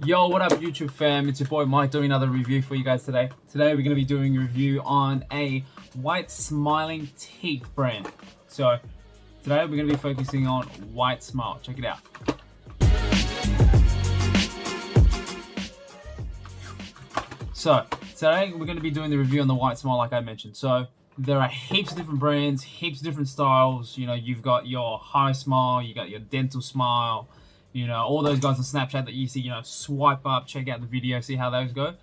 Yo, what up YouTube fam? It's your boy Mike doing another review for you guys today. Today we're going to be doing a review on a white smiling teeth brand. So today we're going to be focusing on White Smile. Check it out. So today we're going to be doing the review on the White Smile like I mentioned. So there are heaps of different brands, heaps of different styles. You know, you've got your high smile, you got your dental smile, you know, all those guys on Snapchat that you see, you know, swipe up, check out the video, see how those go.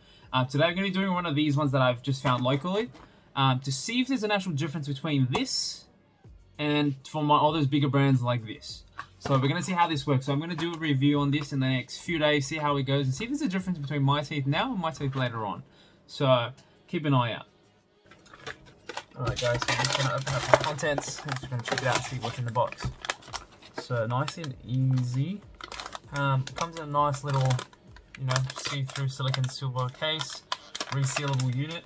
Today we're going to be doing one of these ones that I've just found locally to see if there's an actual difference between this and from all those bigger brands like this. So we're going to see how this works. So I'm going to do a review on this in the next few days, see how it goes, and see if there's a difference between my teeth now and my teeth later on. So keep an eye out. Alright guys, so I'm just going to open up my contents. I'm just going to check it out and see what's in the box. So nice and easy. Comes in a nice little, you know, see-through silicone silver case, resealable unit,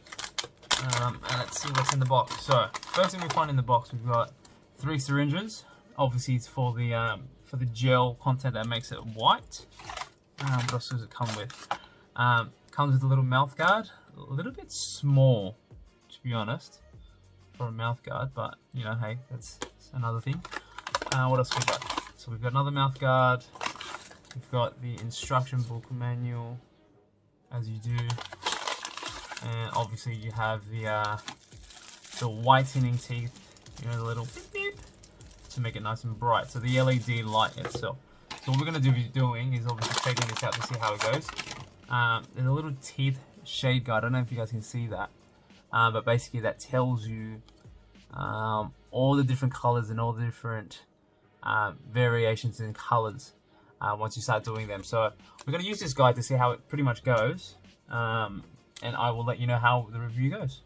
and let's see what's in the box. So first thing we find in the box, we've got 3 syringes. Obviously, it's for the gel content that makes it white. What else does it come with? Comes with a little mouth guard, a little bit small, to be honest, for a mouth guard, but you know, hey, that's another thing. What else we got? So we've got another mouth guard. We've got the instruction book manual, as you do, and obviously you have the whitening teeth, you know, the little beep beep to make it nice and bright. So the LED light itself. So what we're gonna be doing is obviously taking this out to see how it goes. There's a little teeth shade guard. I don't know if you guys can see that, but basically that tells you all the different colors and all the different variations in colors once you start doing them. So we're going to use this guide to see how it pretty much goes, and I will let you know how the review goes.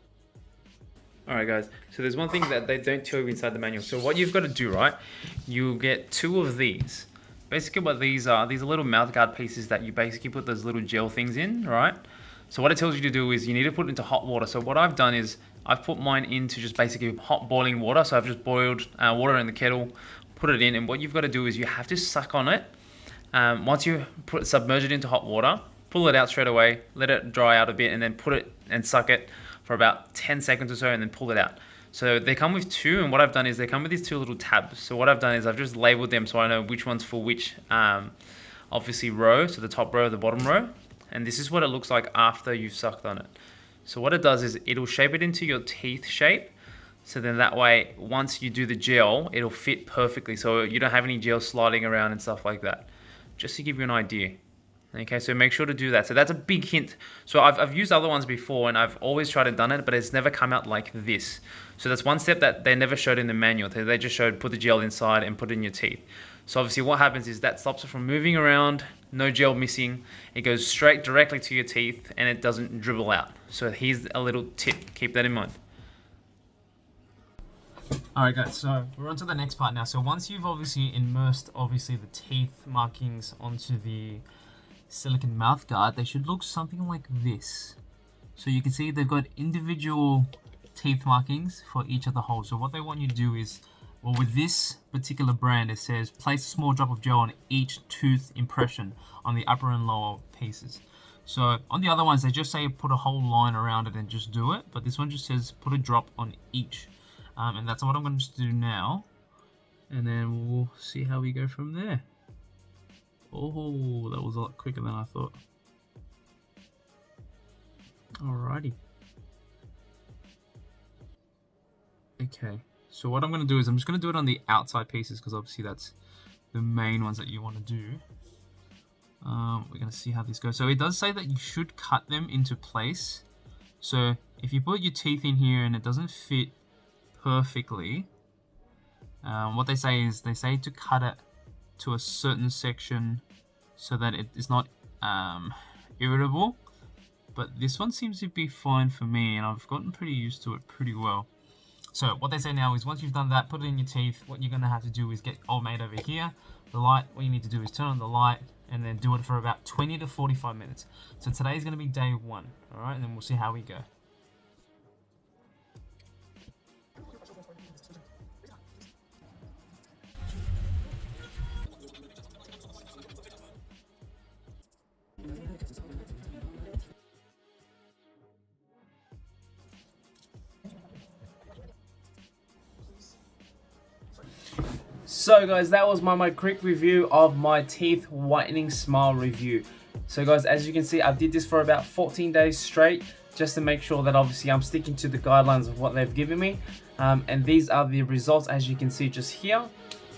Alright guys, so there's one thing that they don't tell you inside the manual. So what you've got to do, right, you get 2 of these. Basically what these are little mouth guard pieces that you basically put those little gel things in, right? So what it tells you to do is you need to put it into hot water. So what I've done is I've put mine into just basically hot boiling water. So I've just boiled water in the kettle, put it in, and what you've got to do is you have to suck on it. Once you submerge it into hot water, pull it out straight away, let it dry out a bit, and then put it and suck it for about 10 seconds or so, and then pull it out. So they come with 2, and what I've done is they come with these 2 little tabs. So what I've done is I've just labeled them so I know which one's for which, obviously row, so the top row, the bottom row. And this is what it looks like after you've sucked on it. So what it does is it'll shape it into your teeth shape. So then that way, once you do the gel, it'll fit perfectly. So you don't have any gel sliding around and stuff like that. Just to give you an idea. Okay, so make sure to do that. So that's a big hint. So I've used other ones before and I've always tried to done it, but it's never come out like this. So that's one step that they never showed in the manual. They just showed put the gel inside and put it in your teeth. So obviously what happens is that stops it from moving around, no gel missing. It goes straight directly to your teeth and it doesn't dribble out. So here's a little tip, keep that in mind. Alright guys, so we're on to the next part now. So once you've obviously immersed the teeth markings onto the silicone mouth guard, they should look something like this. So you can see they've got individual teeth markings for each of the holes. So what they want you to do is, well, with this particular brand, it says place a small drop of gel on each tooth impression on the upper and lower pieces. So on the other ones, they just say put a whole line around it and just do it. But this one just says put a drop on each. And that's what I'm going to do now. And then we'll see how we go from there. Oh, that was a lot quicker than I thought. Alrighty. Okay, so what I'm going to do is I'm just going to do it on the outside pieces because obviously that's the main ones that you want to do. We're going to see how this goes. So it does say that you should cut them into place. So if you put your teeth in here and it doesn't fit perfectly, what they say is they say to cut it to a certain section so that it is not irritable, but this one seems to be fine for me and I've gotten pretty used to it pretty well. So what they say now is once you've done that, put it in your teeth, what you're going to have to do is get old mate over here, the light. What you need to do is turn on the light and then do it for about 20 to 45 minutes. So today's going to be day 1, all right, and then we'll see how we go. So guys, that was my quick review of my teeth whitening smile review. So guys, as you can see, I did this for about 14 days straight, just to make sure that obviously I'm sticking to the guidelines of what they've given me. And these are the results, as you can see just here.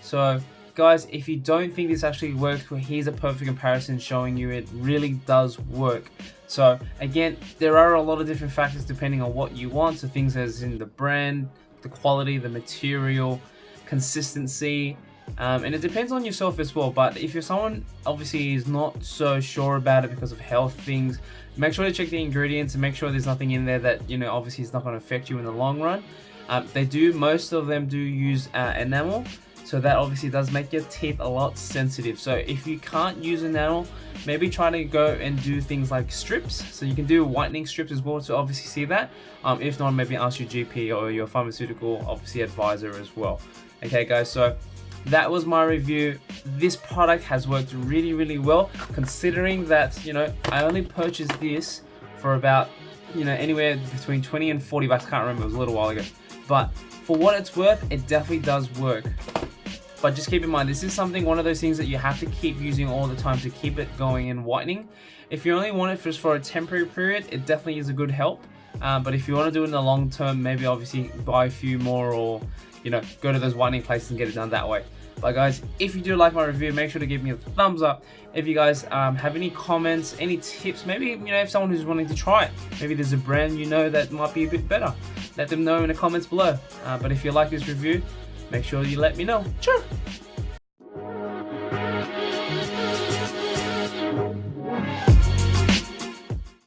So guys, if you don't think this actually works, well, here's a perfect comparison showing you it really does work. So again, there are a lot of different factors depending on what you want. So things as in the brand, the quality, the material, consistency, and it depends on yourself as well. But if you're someone obviously is not so sure about it because of health things, make sure to check the ingredients and make sure there's nothing in there that, you know, obviously is not going to affect you in the long run. Most of them do use enamel, so that obviously does make your teeth a lot sensitive. So if you can't use enamel, maybe try to go and do things like strips. So you can do whitening strips as well to obviously see that. If not, maybe ask your GP or your pharmaceutical obviously advisor as well. Okay guys, so that was my review. This product has worked really well, considering that, you know, I only purchased this for about, you know, anywhere between 20 and 40 bucks. I can't remember, it was a little while ago. But for what it's worth, it definitely does work. But just keep in mind, this is one of those things that you have to keep using all the time to keep it going and whitening. If you only want it just for a temporary period, it definitely is a good help. But if you want to do it in the long term, maybe obviously buy a few more, or, you know, go to those whitening places and get it done that way. But guys, if you do like my review, make sure to give me a thumbs up. If you guys have any comments, any tips, maybe, you know, if someone who's wanting to try it, maybe there's a brand you know that might be a bit better, let them know in the comments below. But if you like this review, make sure you let me know. Sure.